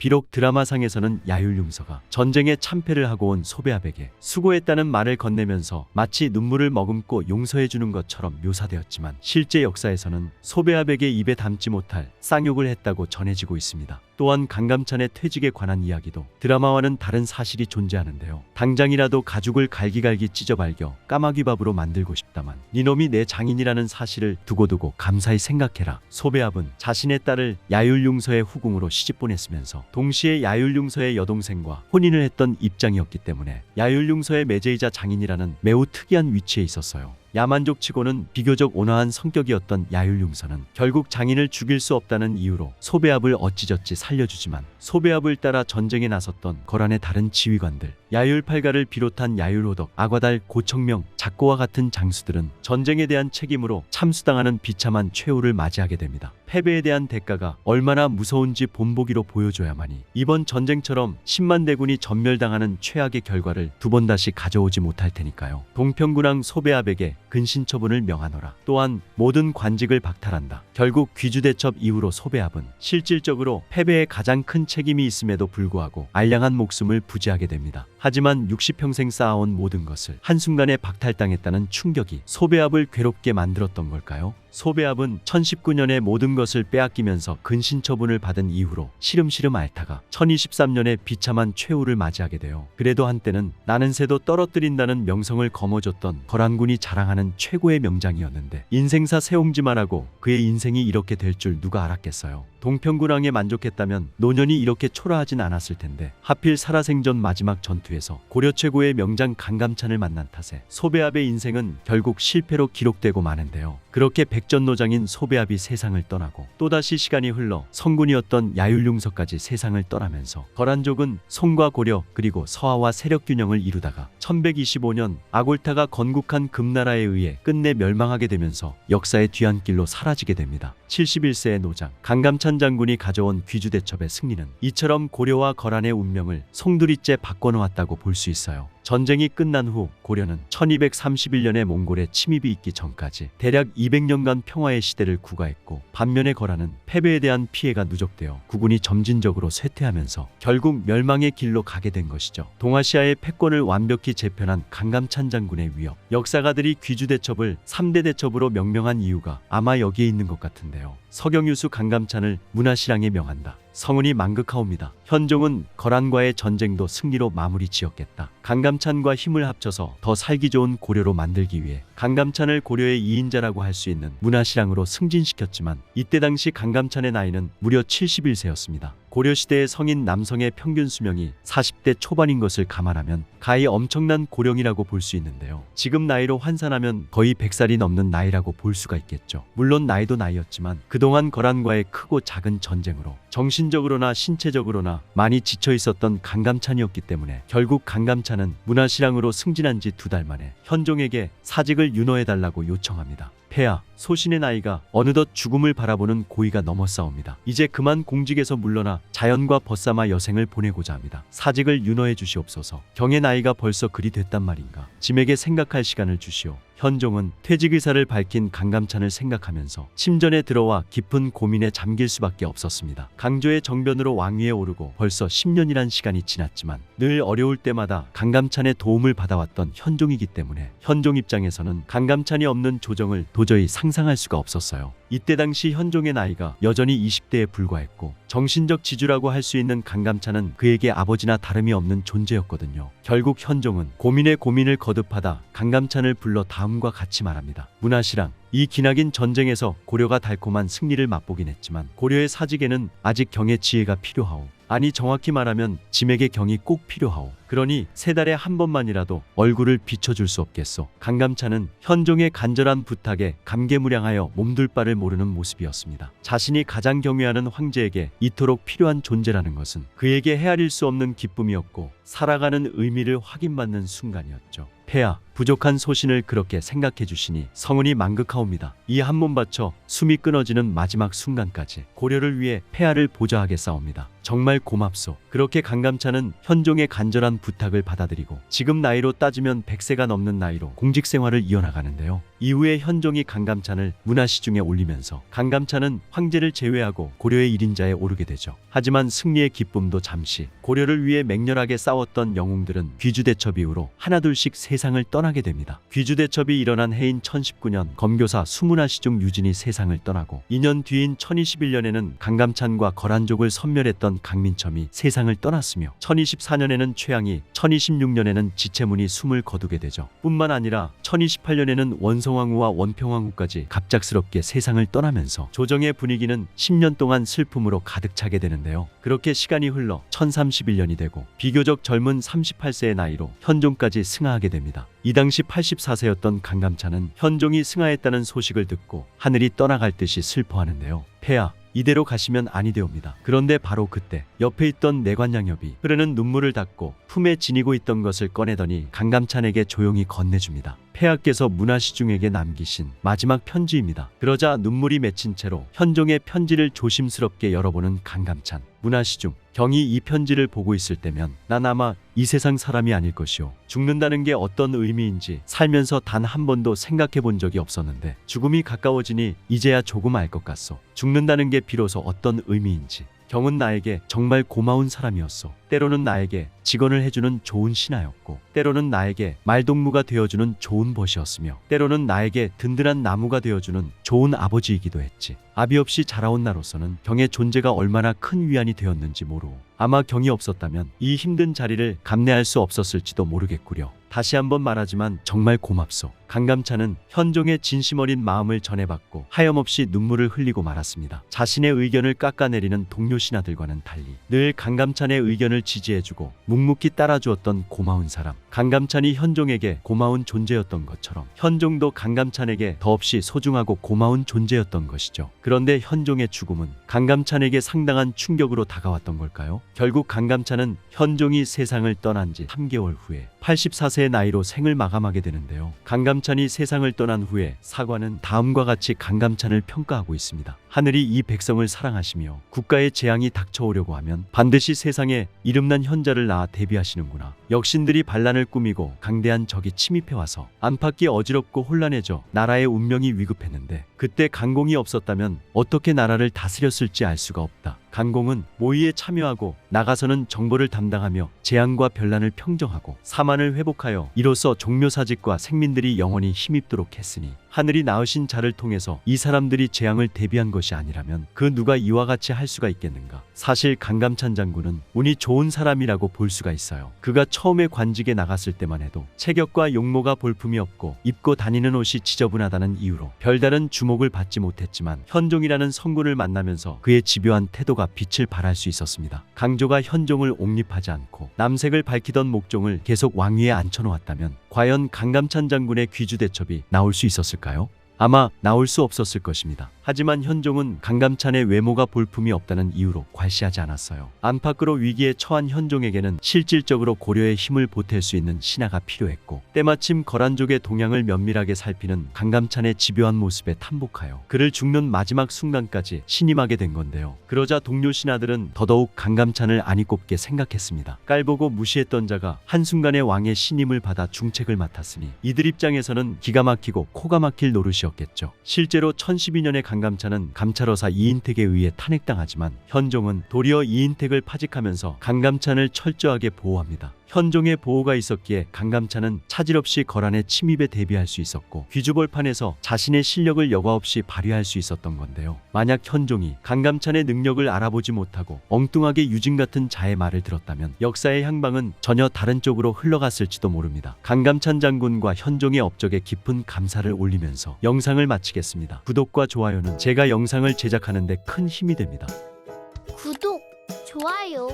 비록 드라마상에서는 야율융서가 전쟁에 참패를 하고 온 소배압에게 수고했다는 말을 건네면서 마치 눈물을 머금고 용서해주는 것처럼 묘사되었지만 실제 역사에서는 소배압에게 입에 담지 못할 쌍욕을 했다고 전해지고 있습니다. 또한 강감찬의 퇴직에 관한 이야기도 드라마와는 다른 사실이 존재하는데요. 당장이라도 가죽을 갈기갈기 찢어발겨 까마귀밥으로 만들고 싶다만 니놈이 내 장인이라는 사실을 두고두고 감사히 생각해라. 소배압은 자신의 딸을 야율융서의 후궁으로 시집보냈으면서 동시에 야율융서의 여동생과 혼인을 했던 입장이었기 때문에 야율융서의 매제이자 장인이라는 매우 특이한 위치에 있었어요. 야만족치고는 비교적 온화한 성격이었던 야율융서는 결국 장인을 죽일 수 없다는 이유로 소배압을 어찌저찌 살려주지만 소배압을 따라 전쟁에 나섰던 거란의 다른 지휘관들 야율팔가를 비롯한 야율호덕, 아과달, 고청명, 작고와 같은 장수들은 전쟁에 대한 책임으로 참수당하는 비참한 최후를 맞이하게 됩니다. 패배에 대한 대가가 얼마나 무서운지 본보기로 보여줘야만이 이번 전쟁처럼 10만 대군이 전멸당하는 최악의 결과를 두 번 다시 가져오지 못할 테니까요. 동평군왕 소배압에게 근신처분을 명하노라. 또한 모든 관직을 박탈한다. 결국 귀주대첩 이후로 소배압은 실질적으로 패배에 가장 큰 책임이 있음에도 불구하고 알량한 목숨을 부지하게 됩니다. 하지만 60평생 쌓아온 모든 것을 한순간에 박탈당했다는 충격이 소배압을 괴롭게 만들었던 걸까요? 소배압은 1019년에 모든 것을 빼앗기면서 근신처분을 받은 이후로 시름시름 앓다가 1023년에 비참한 최후를 맞이하게 돼요. 그래도 한때는 나는 새도 떨어뜨린다는 명성을 거머쥐었던 거란군이 자랑하는 최고의 명장이었는데 인생사 세옹지마라고 그의 인생이 이렇게 될 줄 누가 알았겠어요. 동평군왕에 만족했다면 노년이 이렇게 초라하진 않았을 텐데 하필 살아생전 마지막 전투에서 고려 최고의 명장 강감찬을 만난 탓에 소배압의 인생은 결국 실패로 기록되고 마는데요. 그렇게 백전노장인 소배압이 세상을 떠나고 또다시 시간이 흘러 성군이었던 야율융서까지 세상을 떠나면서 거란족은 송과 고려 그리고 서하와 세력균형을 이루다가 1125년 아골타가 건국한 금나라에 의해 끝내 멸망하게 되면서 역사의 뒤안길로 사라지게 됩니다. 71세의 노장 강감찬 장군이 가져온 귀주대첩의 승리는 이처럼 고려와 거란의 운명을 송두리째 바꿔놓았다고 볼 수 있어요. 전쟁이 끝난 후 고려는 1231년에 몽골의 침입이 있기 전까지 대략 200년간 평화의 시대를 구가했고 반면에 거란은 패배에 대한 피해가 누적되어 국군이 점진적으로 쇠퇴하면서 결국 멸망의 길로 가게 된 것이죠. 동아시아의 패권을 완벽히 재편한 강감찬 장군의 위협. 역사가들이 귀주대첩을 3대 대첩으로 명명한 이유가 아마 여기에 있는 것 같은데요. 서경유수 강감찬을 문화실황에 명한다. 성운이 망극하옵니다. 현종은 거란과의 전쟁도 승리로 마무리 지었겠다. 강감찬과 힘을 합쳐서 더 살기 좋은 고려로 만들기 위해 강감찬을 고려의 2인자라고 할 수 있는 문화실황으로 승진시켰지만 이때 당시 강감찬의 나이는 무려 71세였습니다. 고려시대의 성인 남성의 평균 수명이 40대 초반인 것을 감안하면 가히 엄청난 고령이라고 볼 수 있는데요. 지금 나이로 환산하면 거의 100살이 넘는 나이라고 볼 수가 있겠죠. 물론 나이도 나이였지만 그동안 거란과의 크고 작은 전쟁으로 정신적으로나 신체적으로나 많이 지쳐 있었던 강감찬이었기 때문에 결국 강감찬은 문화실황으로 승진한 지 2달 만에 현종에게 사직을 윤허해달라고 요청합니다. 폐하, 소신의 나이가 어느덧 죽음을 바라보는 고의가 넘어싸웁니다. 이제 그만 공직에서 물러나 자연과 벗삼아 여생을 보내고자 합니다. 사직을 윤허해 주시옵소서. 경의 나이가 벌써 그리 됐단 말인가. 짐에게 생각할 시간을 주시오. 현종은 퇴직 의사를 밝힌 강감찬을 생각하면서 침전에 들어와 깊은 고민에 잠길 수밖에 없었습니다. 강조의 정변으로 왕위에 오르고 벌써 10년이란 시간이 지났지만 늘 어려울 때마다 강감찬의 도움을 받아왔던 현종이기 때문에 현종 입장에서는 강감찬이 없는 조정을 도저히 상상할 수가 없었어요. 이때 당시 현종의 나이가 여전히 20대에 불과했고 정신적 지주라고 할 수 있는 강감찬은 그에게 아버지나 다름이 없는 존재였거든요. 결국 현종은 고민에 고민을 거듭하다 강감찬을 불러 다음과 같이 말합니다. 문화실황, 이 기나긴 전쟁에서 고려가 달콤한 승리를 맛보긴 했지만 고려의 사직에는 아직 경의 지혜가 필요하오. 아니 정확히 말하면 짐에게 경이 꼭 필요하오. 그러니 3달에 한 번만이라도 얼굴을 비춰줄 수 없겠소. 강감찬은 현종의 간절한 부탁에 감개무량하여 몸둘 바를 모르는 모습이었습니다. 자신이 가장 경외하는 황제에게 이토록 필요한 존재라는 것은 그에게 헤아릴 수 없는 기쁨이었고 살아가는 의미를 확인받는 순간이었죠. 폐하, 부족한 소신을 그렇게 생각해 주시니 성은이 만극하옵니다. 이 한 몸 바쳐 숨이 끊어지는 마지막 순간까지 고려를 위해 폐하를 보좌하겠사옵니다. 정말 고맙소. 그렇게 강감찬은 현종의 간절한 부탁을 받아들이고 지금 나이로 따지면 100세가 넘는 나이로 공직 생활을 이어나가는데요. 이후에 현종이 강감찬을 문화시중에 올리면서 강감찬은 황제를 제외하고 고려의 1인자에 오르게 되죠. 하지만 승리의 기쁨도 잠시, 고려를 위해 맹렬하게 싸웠던 영웅들은 귀주대첩 이후로 하나둘씩 세상을 떠나게 됩니다. 귀주대첩이 일어난 해인 1019년 검교사 수문화시중 유진이 세상을 떠나고 2년 뒤인 1021년에는 강감찬과 거란족을 섬멸했던 강민첨이 세상을 떠났으며 1024년에는 최양이, 1026년에는 지체문이 숨을 거두게 되죠. 뿐만 아니라 1028년에는 원성왕후와 원평왕후까지 갑작스럽게 세상을 떠나면서 조정의 분위기는 10년 동안 슬픔으로 가득 차게 되는데요. 그렇게 시간이 흘러 1031년이 되고 비교적 젊은 38세의 나이로 현종까지 승하하게 됩니다. 이 당시 84세였던 강감찬은 현종이 승하했다는 소식을 듣고 하늘이 떠나갈 듯이 슬퍼하는데요. 폐하, 이대로 가시면 아니 되옵니다. 그런데 바로 그때 옆에 있던 내관양협이 흐르는 눈물을 닦고 품에 지니고 있던 것을 꺼내더니 강감찬에게 조용히 건네줍니다. 폐하께서 문화시중에게 남기신 마지막 편지입니다. 그러자 눈물이 맺힌 채로 현종의 편지를 조심스럽게 열어보는 강감찬. 문화시중, 경이 이 편지를 보고 있을 때면 난 아마 이 세상 사람이 아닐 것이오. 죽는다는 게 어떤 의미인지 살면서 단 한 번도 생각해 본 적이 없었는데 죽음이 가까워지니 이제야 조금 알 것 같소. 죽는다는 게 비로소 어떤 의미인지. 경은 나에게 정말 고마운 사람이었소. 때로는 나에게 직언을 해주는 좋은 신하였고, 때로는 나에게 말동무가 되어주는 좋은 벗이었으며, 때로는 나에게 든든한 나무가 되어주는 좋은 아버지이기도 했지. 아비 없이 자라온 나로서는 경의 존재가 얼마나 큰 위안이 되었는지 모르오. 아마 경이 없었다면 이 힘든 자리를 감내할 수 없었을지도 모르겠구려. 다시 한번 말하지만 정말 고맙소. 강감찬은 현종의 진심 어린 마음을 전해받고 하염없이 눈물을 흘리고 말았습니다. 자신의 의견을 깎아내리는 동료 신하들과는 달리 늘 강감찬의 의견을 지지해주고 묵묵히 따라주었던 고마운 사람. 강감찬이 현종에게 고마운 존재였던 것처럼 현종도 강감찬에게 더없이 소중하고 고마운 존재였던 것이죠. 그런데 현종의 죽음은 강감찬에게 상당한 충격으로 다가왔던 걸까요? 결국 강감찬은 현종이 세상을 떠난 지 3개월 후에 84세의 나이로 생을 마감하게 되는데요. 강감찬이 세상을 떠난 후에 사관은 다음과 같이 강감찬을 평가하고 있습니다. 하늘이 이 백성을 사랑하시며 국가의 재앙이 닥쳐오려고 하면 반드시 세상에 이름난 현자를 낳아 대비하시는구나. 역신들이 반란을 꾸미고 강대한 적이 침입해와서 안팎이 어지럽고 혼란해져 나라의 운명이 위급했는데 그때 강공이 없었다면 어떻게 나라를 다스렸을지 알 수가 없다. 강공은 모의에 참여하고 나가서는 정보를 담당하며 재앙과 변란을 평정하고 사만을 회복하여 이로써 종묘사직과 생민들이 영원히 힘입도록 했으니 하늘이 낳으신 자를 통해서 이 사람들이 재앙을 대비한 것이 아니라면 그 누가 이와 같이 할 수가 있겠는가. 사실 강감찬 장군은 운이 좋은 사람이라고 볼 수가 있어요. 그가 처음에 관직에 나갔을 때만 해도 체격과 용모가 볼품이 없고 입고 다니는 옷이 지저분하다는 이유로 별다른 주목을 받지 못했지만 현종이라는 성군을 만나면서 그의 집요한 태도가 빛을 발할 수 있었습니다. 강조가 현종을 옹립하지 않고 남색을 밝히던 목종을 계속 왕위에 앉혀놓았다면 과연 강감찬 장군의 귀주대첩이 나올 수 있었을까요? 아마 나올 수 없었을 것입니다. 하지만 현종은 강감찬의 외모가 볼품이 없다는 이유로 괄시하지 않았어요. 안팎으로 위기에 처한 현종에게는 실질적으로 고려의 힘을 보탤 수 있는 신하가 필요했고 때마침 거란족의 동향을 면밀하게 살피는 강감찬의 집요한 모습에 탐복하여 그를 죽는 마지막 순간까지 신임하게 된 건데요. 그러자 동료 신하들은 더더욱 강감찬을 안이 꼽게 생각했습니다. 깔보고 무시했던 자가 한순간에 왕의 신임을 받아 중책을 맡았으니 이들 입장에서는 기가 막히고 코가 막힐 노릇이었겠죠. 실제로 1012년에 강감찬은 감찰어사 이인택에 의해 탄핵당하지만 현종은 도리어 이인택을 파직하면서 강감찬을 철저하게 보호합니다. 현종의 보호가 있었기에 강감찬은 차질 없이 거란의 침입에 대비할 수 있었고 귀주벌판에서 자신의 실력을 여과 없이 발휘할 수 있었던 건데요. 만약 현종이 강감찬의 능력을 알아보지 못하고 엉뚱하게 유진 같은 자의 말을 들었다면 역사의 향방은 전혀 다른 쪽으로 흘러갔을지도 모릅니다. 강감찬 장군과 현종의 업적에 깊은 감사를 올리면서 영상을 마치겠습니다. 구독과 좋아요는 제가 영상을 제작하는 데 큰 힘이 됩니다. 구독, 좋아요